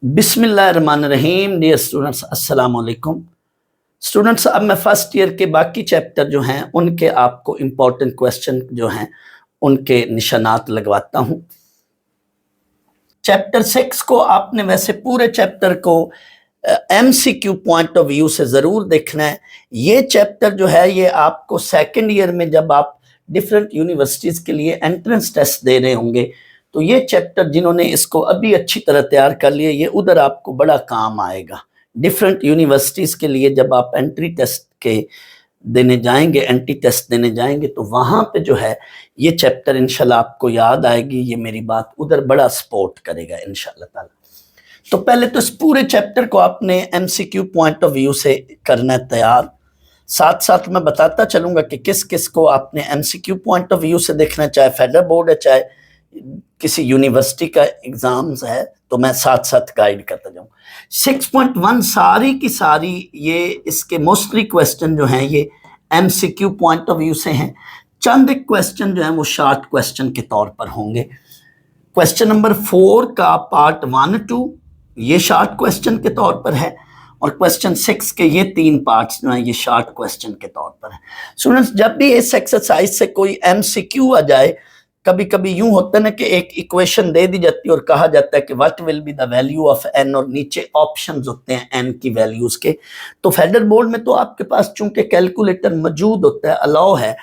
बिस्मिल्लाहिर्रहमानिर्रहीम। Dear students, अस्सलाम वालेकुम। स्टूडेंट्स, अब मैं फर्स्ट ईयर के बाकी चैप्टर जो हैं उनके आपको इम्पोर्टेंट क्वेश्चन जो हैं उनके निशानात लगवाता हूं। चैप्टर 6 को आपने वैसे पूरे चैप्टर को MCQ पॉइंट ऑफ व्यू से ज़रूर देखना है। ये चैप्टर जो है ये आपको सेकेंड ईयर में जब आप डिफरेंट यूनिवर्सिटीज़ के लिए एंट्रेंस टेस्ट दे रहे होंगे तो ये चैप्टर जिन्होंने इसको अभी अच्छी तरह तैयार कर लिया ये उधर आपको बड़ा काम आएगा। डिफरेंट यूनिवर्सिटीज़ के लिए जब आप एंट्री टेस्ट के देने जाएंगे, एंट्री टेस्ट देने जाएंगे तो वहाँ पे जो है ये चैप्टर इंशाल्लाह आपको याद आएगी। ये मेरी बात उधर बड़ा सपोर्ट करेगा इंशाल्लाह ताला। तो पहले तो इस पूरे चैप्टर को आपने MCQ पॉइंट ऑफ व्यू से करना है तैयार। साथ साथ मैं बताता चलूंगा कि किस किस को आपने MCQ पॉइंट ऑफ व्यू से देखना है, चाहे फेडरल बोर्ड है चाहे किसी यूनिवर्सिटी का एग्जाम्स है, तो मैं साथ साथ गाइड करता जाऊँ। 6.1 सारी की सारी ये इसके मोस्टली क्वेश्चन जो हैं ये MCQ पॉइंट ऑफ व्यू से हैं। चंद क्वेश्चन जो हैं वो शॉर्ट क्वेश्चन के तौर पर होंगे। क्वेश्चन नंबर 4 का पार्ट 1, 2 ये शॉर्ट क्वेश्चन के तौर पर है और क्वेश्चन 6 के ये 3 पार्ट्स जो हैं ये शॉर्ट क्वेश्चन के तौर पर है। स्टूडेंट्स, जब भी इस एक्सरसाइज से कोई MCQ आ जाए, कभी कभी यूं होता है ना कि एक इक्वेशन दे दी जाती है और कहा जाता है कि what will be the value of n और नीचे ऑप्शंस होते हैं n की वैल्यूज के। तो फेडरल बोर्ड में तो आपके पास चूंकि कैलकुलेटर मौजूद होता है, अलाउ है,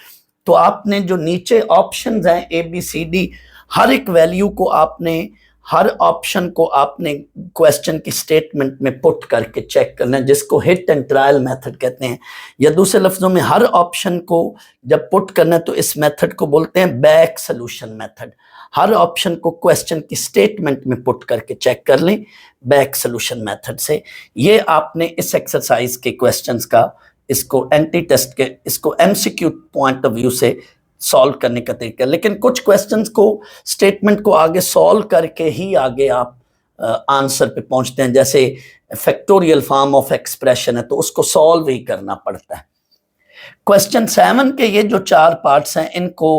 तो आपने जो नीचे ऑप्शंस हैं ABCD हर एक वैल्यू को आपने हर ऑप्शन को आपने क्वेश्चन की स्टेटमेंट में पुट करके चेक करना है, जिसको हिट एंड ट्रायल मेथड कहते हैं। या दूसरे लफ्जों में हर ऑप्शन को जब पुट करना है तो इस मेथड को बोलते हैं बैक सोल्यूशन मेथड। हर ऑप्शन को क्वेश्चन की स्टेटमेंट में पुट करके चेक कर लें बैक सोल्यूशन मेथड से। ये आपने इस एक्सरसाइज के क्वेश्चंस का इसको एंटी टेस्ट के इसको MCQ पॉइंट ऑफ व्यू से सॉल्व करने का तरीका। लेकिन कुछ क्वेश्चंस को स्टेटमेंट को आगे सॉल्व करके ही आगे आप आंसर पे पहुंचते हैं। जैसे फैक्टोरियल फॉर्म ऑफ एक्सप्रेशन है तो उसको सॉल्व ही करना पड़ता है। क्वेश्चन 7 के ये जो 4 पार्ट्स हैं इनको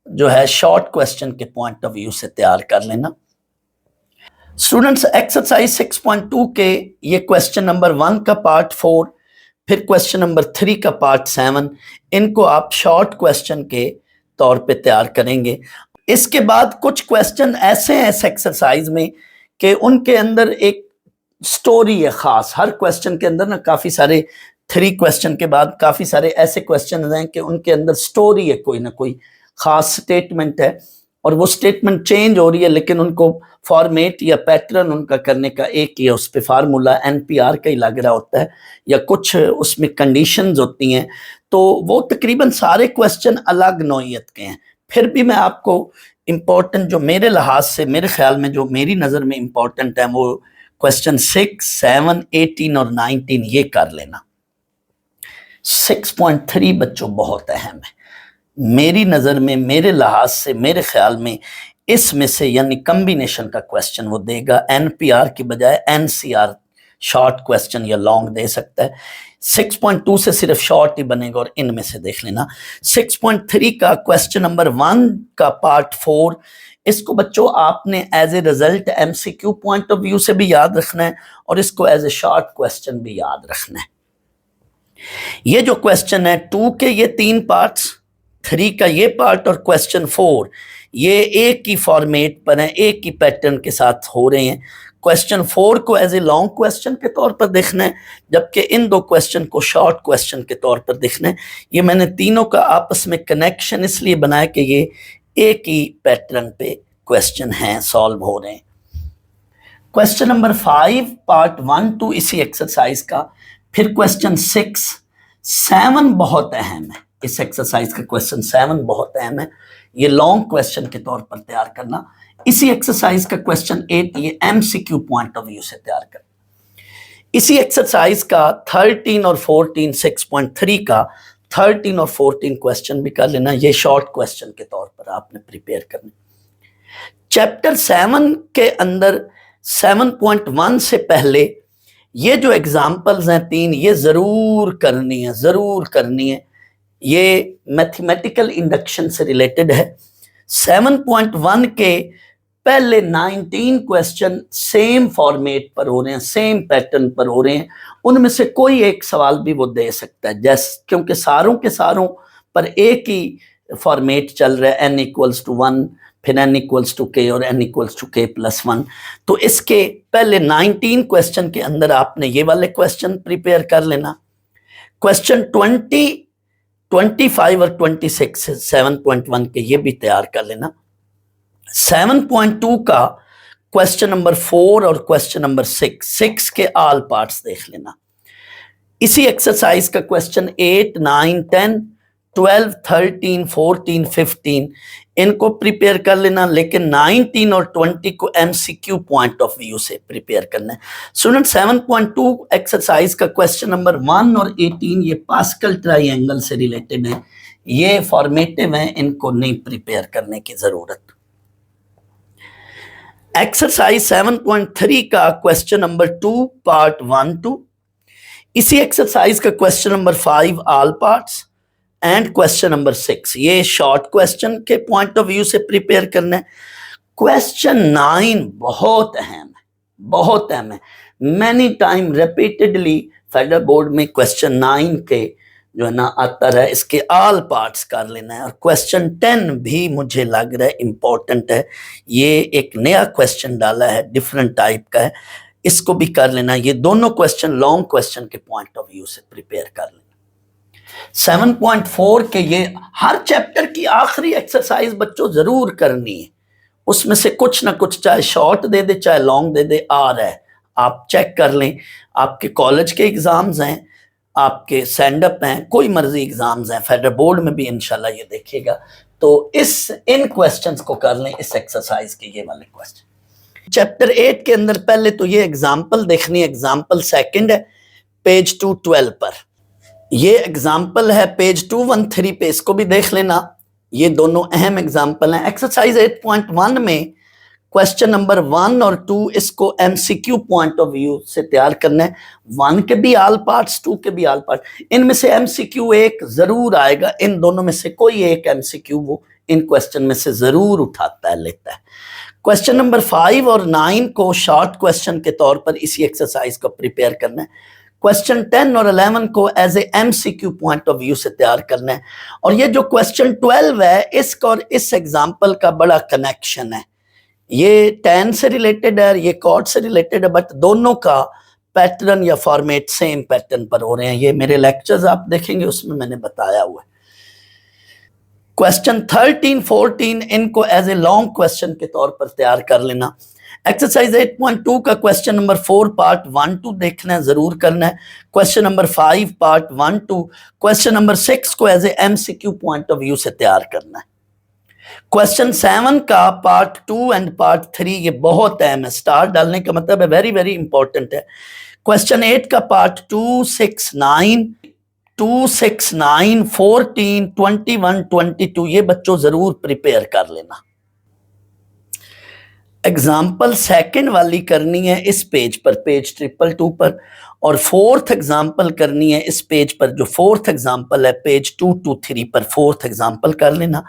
जो है शॉर्ट क्वेश्चन के पॉइंट ऑफ व्यू से तैयार कर लेना। स्टूडेंट्स, एक्सरसाइज 6.2 के ये क्वेश्चन नंबर 1 का पार्ट 4 फिर क्वेश्चन नंबर 3 का पार्ट 7 इनको आप शॉर्ट क्वेश्चन के तौर पे तैयार करेंगे। इसके बाद कुछ क्वेश्चन ऐसे हैं इस एक्सरसाइज में कि उनके अंदर एक स्टोरी है खास। हर क्वेश्चन के अंदर ना काफी सारे 3 क्वेश्चन के बाद काफी सारे ऐसे क्वेश्चन हैं कि उनके अंदर स्टोरी है, कोई ना कोई खास स्टेटमेंट है और वो स्टेटमेंट चेंज हो रही है, लेकिन उनको फॉर्मेट या पैटर्न उनका करने का एक ही है। उस पर फार्मूला NPR का ही लग रहा होता है या कुछ उसमें कंडीशंस होती हैं। तो वो तकरीबन सारे क्वेश्चन अलग नौइयत के हैं। फिर भी मैं आपको इम्पोर्टेंट जो मेरे लिहाज से मेरे ख्याल में जो मेरी नज़र में इम्पोर्टेंट है वो क्वेश्चन 6, 7, 18 और 19 ये कर लेना। 6.3 बच्चों बहुत अहम है मेरी नज़र में, मेरे लिहाज से, मेरे ख्याल में इसमें से यानी कम्बिनेशन का क्वेश्चन वो देगा। NPR की बजाय NCR शॉर्ट क्वेश्चन या लॉन्ग दे सकता है। 6.2 से सिर्फ शॉर्ट ही बनेगा और इनमें से देख लेना। 6.3 का क्वेश्चन नंबर 1 का पार्ट 4 इसको बच्चों आपने as a result MCQ point of view से भी याद रखना है और इसको एज ए शॉर्ट क्वेश्चन भी याद रखना है। ये जो क्वेश्चन है 2 के ये 3 पार्ट्स, 3 का ये पार्ट और क्वेश्चन 4 ये एक ही फॉर्मेट पर है, एक ही पैटर्न के साथ हो रहे हैं। क्वेश्चन 4 को एज ए लॉन्ग क्वेश्चन के तौर पर देखना है, जबकि इन 2 क्वेश्चन को शॉर्ट क्वेश्चन के तौर पर देखना है। ये मैंने तीनों का आपस में कनेक्शन इसलिए बनाया कि ये एक ही पैटर्न पे क्वेश्चन हैं, सॉल्व हो रहे हैं। क्वेश्चन नंबर 5 पार्ट 1, 2 इसी एक्सरसाइज का। फिर क्वेश्चन 6, 7 बहुत अहम है। इस एक्सरसाइज का क्वेश्चन 7 बहुत अहम है, ये लॉन्ग क्वेश्चन के तौर पर तैयार करना। इसी एक्सरसाइज का क्वेश्चन 8 ये MCQ पॉइंट ऑफ व्यू से तैयार करना। इसी एक्सरसाइज का 13 और 14 6.3 का 13 और 14 क्वेश्चन भी कर लेना। ये शॉर्ट क्वेश्चन के तौर पर आपने प्रिपेयर करना। चैप्टर 7 के अंदर 7.1 से पहले ये जो एग्जाम्पल्स हैं 3 ये जरूर करनी है, जरूर करनी है। ये मैथमेटिकल इंडक्शन से रिलेटेड है। 7.1 के पहले 19 क्वेश्चन सेम फॉर्मेट पर हो रहे हैं, सेम पैटर्न पर हो रहे हैं, उनमें से कोई एक सवाल भी वो दे सकता है, जैसे क्योंकि सारों के सारों पर एक ही फॉर्मेट चल रहा है, n इक्वल्स टू 1, फिर n इक्वल्स टू k और n equals to k plus 1। तो इसके पहले 19 क्वेश्चन के अंदर आपने ये वाले क्वेश्चन प्रिपेयर कर लेना। क्वेश्चन 20, 25 और 26 7.1 के ये भी तैयार कर लेना। 7.2 का क्वेश्चन नंबर 4 और क्वेश्चन नंबर 6 के ऑल पार्ट्स देख लेना। इसी एक्सरसाइज का क्वेश्चन 8, 9, 10, 12, 13, 14, 15 इनको प्रिपेयर कर लेना, लेकिन 19 और 20 को MCQ पॉइंट ऑफ व्यू से प्रिपेयर करना है। स्टूडेंट 7.2 एक्सरसाइज का क्वेश्चन नंबर 1 और 18 ये पास्कल ट्राइंगल से रिलेटेड है, ये फॉर्मेटिव हैं, इनको नहीं प्रिपेयर करने की जरूरत। एक्सरसाइज 7.3 का क्वेश्चन नंबर 2 पार्ट 1 2, इसी एक्सरसाइज का question number 5 all parts and question number 6 ये शॉर्ट क्वेश्चन के पॉइंट ऑफ व्यू से प्रिपेयर करना है। क्वेश्चन 9 बहुत अहम है, many time repeatedly federal board में क्वेश्चन 9 के जो है ना आता रहा, इसके ऑल पार्ट्स कर लेना है। और क्वेश्चन 10 भी मुझे लग रहा है इंपॉर्टेंट है, ये एक नया क्वेश्चन डाला है, डिफरेंट टाइप का है, इसको भी कर लेना। ये दोनों क्वेश्चन लॉन्ग क्वेश्चन के पॉइंट ऑफ व्यू से प्रिपेयर कर लेना। 7.4 के ये हर चैप्टर की आखिरी एक्सरसाइज बच्चों जरूर करनी है, उसमें से कुछ ना कुछ चाहे शॉर्ट दे दे चाहे लॉन्ग दे दे आ रहा है, आप चेक कर लें। आपके कॉलेज के एग्जाम्स हैं, आपके सेंड अप हैं, कोई मर्जी एग्जाम्स हैं, फेडरल बोर्ड में भी इंशाल्लाह ये देखेगा, तो इन क्वेश्चंस को कर लें, इस एक्सरसाइज के ये वाले क्वेश्चन। चैप्टर 8 के अंदर पहले तो ये एग्जाम्पल देखनी है, एग्जाम्पल सेकंड है पेज 212 पर, ये एग्जाम्पल है पेज 213 पे, इसको भी देख लेना, ये दोनों अहम एग्जाम्पल हैं। एक्सरसाइज 8.1 में क्वेश्चन नंबर 1 और 2 इसको MCQ पॉइंट ऑफ व्यू से तैयार करना है, 1 के भी ऑल पार्ट्स 2 के भी ऑल पार्ट, इनमें से MCQ एक जरूर आएगा, इन दोनों में से कोई एक MCQ वो इन क्वेश्चन में से जरूर उठाता है, लेता है। क्वेश्चन नंबर 5 और 9 को शॉर्ट क्वेश्चन के तौर पर इसी एक्सरसाइज को प्रिपेयर करना है। क्वेश्चन 10 और 11 को as a MCQ point of view से तैयार करना है। और ये जो क्वेश्चन 12 है, इसका और इस एग्जाम्पल का बड़ा कनेक्शन है, ये 10 से रिलेटेड है, ये कॉर्ड से रिलेटेड है, बट दोनों का पैटर्न या फॉर्मेट सेम पैटर्न पर हो रहे हैं। ये मेरे लेक्चर्स आप देखेंगे, उसमें मैंने बताया हुआ है। क्वेश्चन 13, 14 इनको एज ए लॉन्ग क्वेश्चन के तौर पर तैयार कर लेना। एक्सरसाइज 8.2 का क्वेश्चन नंबर 4 पार्ट 1 2 देखना है, जरूर करना है। Question number 5 part 1 2, question number 6 को as a MCQ point of view से तैयार करना है। क्वेश्चन 7 का पार्ट 2 एंड पार्ट 3 ये बहुत अहम है, स्टार डालने का मतलब है वेरी वेरी इंपॉर्टेंट है। क्वेश्चन 8 का पार्ट 2, 6, 9, 2, 6, 9, 14, 21, 22 ये बच्चों जरूर प्रिपेयर कर लेना। एग्जाम्पल सेकंड वाली करनी है इस पेज पर, पेज 222 पर, और फोर्थ एग्जाम्पल करनी है इस पेज पर, जो फोर्थ एग्जाम्पल है पेज 223 पर, फोर्थ एग्जाम्पल कर लेना।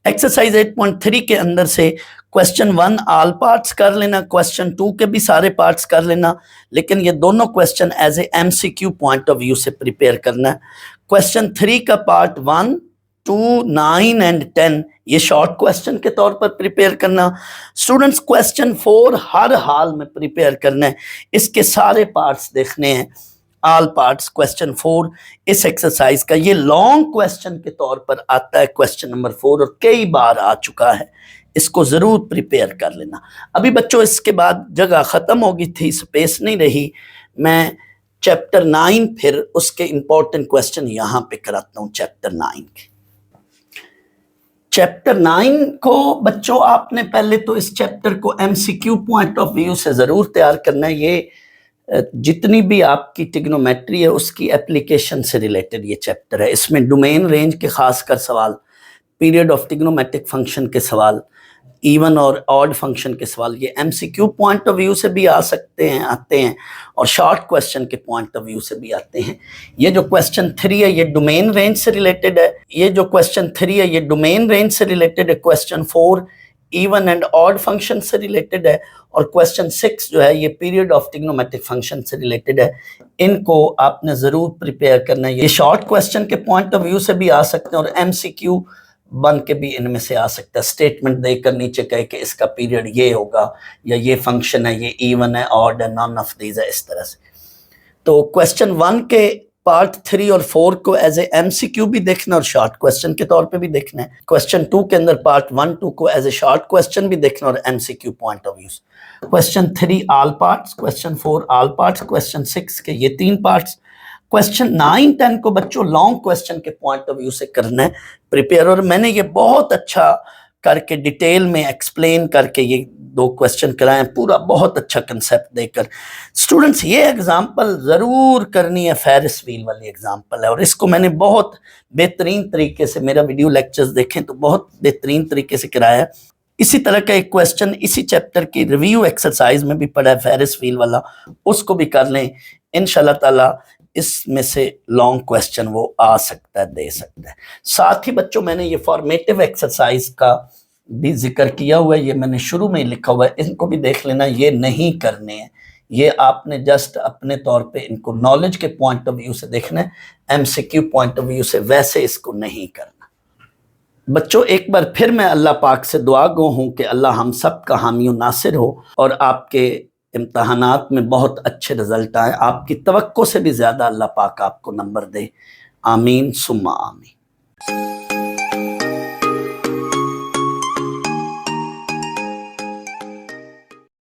एक्सरसाइज 8.3 के अंदर से क्वेश्चन 1 ऑल पार्ट्स कर लेना, क्वेश्चन 2 के भी सारे पार्ट्स कर लेना, लेकिन ये दोनों question as a MCQ point of view से प्रिपेयर करना है। क्वेश्चन 3 का पार्ट 1, 2, 9 एंड 10 ये शॉर्ट क्वेश्चन के तौर पर प्रिपेयर करना। स्टूडेंट्स क्वेश्चन 4 हर हाल में प्रिपेयर करना है, इसके सारे पार्ट्स देखने हैं, ऑल पार्ट्स। क्वेश्चन 4 इस एक्सरसाइज का ये लॉन्ग क्वेश्चन के तौर पर आता है, क्वेश्चन नंबर 4, और कई बार आ चुका है, इसको जरूर प्रिपेयर कर लेना। अभी बच्चों इसके बाद जगह खत्म हो गई थी, स्पेस नहीं रही, मैं चैप्टर 9 फिर उसके इंपॉर्टेंट क्वेश्चन यहां पे कराता हूं। चैप्टर 9 के चैप्टर 9 को बच्चों आपने पहले तो इस चैप्टर को MCQ पॉइंट ऑफ व्यू से जरूर तैयार करना है। ये जितनी भी आपकी ट्रिग्नोमेट्री है उसकी एप्लीकेशन से रिलेटेड ये चैप्टर है। इसमें डोमेन रेंज के खासकर सवाल, पीरियड ऑफ ट्रिग्नोमेट्रिक फंक्शन के सवाल, इवन और ऑड फंक्शन के सवाल, ये MCQ पॉइंट ऑफ व्यू से भी आते हैं, और शॉर्ट क्वेश्चन के पॉइंट ऑफ व्यू से भी आते हैं। ये जो क्वेश्चन 3 है ये डोमेन रेंज से रिलेटेड है, ये जो क्वेश्चन 3 है ये डोमेन रेंज से रिलेटेड है। Question 4 even and odd function से रिलेटेड है, और क्वेश्चन 6 जो है ये पीरियड ऑफ ट्रिग्नोमेट्रिक फंक्शन से रिलेटेड है। इनको आपने ज़रूर प्रिपेयर करना है। ये शॉर्ट क्वेश्चन के पॉइंट ऑफ व्यू से भी आ सकते हैं और MCQ बन के भी इनमें से आ सकता है। स्टेटमेंट देकर नीचे कहे कि इसका पीरियड ये होगा, या ये फंक्शन है, ये इवन है, ऑड है, नॉन ऑफ दीज है, इस तरह से। तो क्वेश्चन 1 के पार्ट 3 और 4 को एज ए MCQ भी देखना और शॉर्ट क्वेश्चन के तौर पे भी देखना है। क्वेश्चन 2 के अंदर पार्ट 1, 2 को एज ए शॉर्ट क्वेश्चन भी देखना और MCQ point of views. Question 3 all parts, question 4 all parts, question 6 के ये 3 पार्ट्स। क्वेश्चन 9, 10 को बच्चों लॉन्ग क्वेश्चन के पॉइंट ऑफ व्यू से करना है प्रिपेयर, और मैंने ये बहुत अच्छा करके डिटेल में एक्सप्लेन करके ये 2 क्वेश्चन कराएं, पूरा बहुत अच्छा कंसेप्ट देकर। स्टूडेंट्स ये एग्जांपल ज़रूर करनी है, फेरिस व्हील वाली एग्जांपल है, और इसको मैंने बहुत बेहतरीन तरीके से, मेरा वीडियो लेक्चर्स देखें तो बहुत बेहतरीन तरीके से कराया है। इसी तरह का एक क्वेश्चन इसी चैप्टर की रिव्यू एक्सरसाइज में भी पढ़ा है, फेरिस व्हील वाला, उसको भी कर लें इंशाल्लाह ताला। इसमें से लॉन्ग क्वेश्चन वो आ सकता है, दे सकता है। साथ ही बच्चों मैंने ये फॉर्मेटिव एक्सरसाइज का भी जिक्र किया हुआ है, ये मैंने शुरू में ही लिखा हुआ है, इनको भी देख लेना। ये नहीं करने हैं, ये आपने जस्ट अपने तौर पे इनको नॉलेज के पॉइंट ऑफ व्यू से देखना है, MCQ पॉइंट ऑफ व्यू से वैसे इसको नहीं करना। बच्चों एक बार फिर मैं अल्लाह पाक से दुआ गो हूँ कि अल्लाह हम सब का हामी और नासिर हो और आपके इम्तहानात में बहुत अच्छे रिजल्ट आए, आपकी तवक्को से भी ज़्यादा अल्लाह पाक आपको नंबर दे। आमीन सुम्मा आमीन।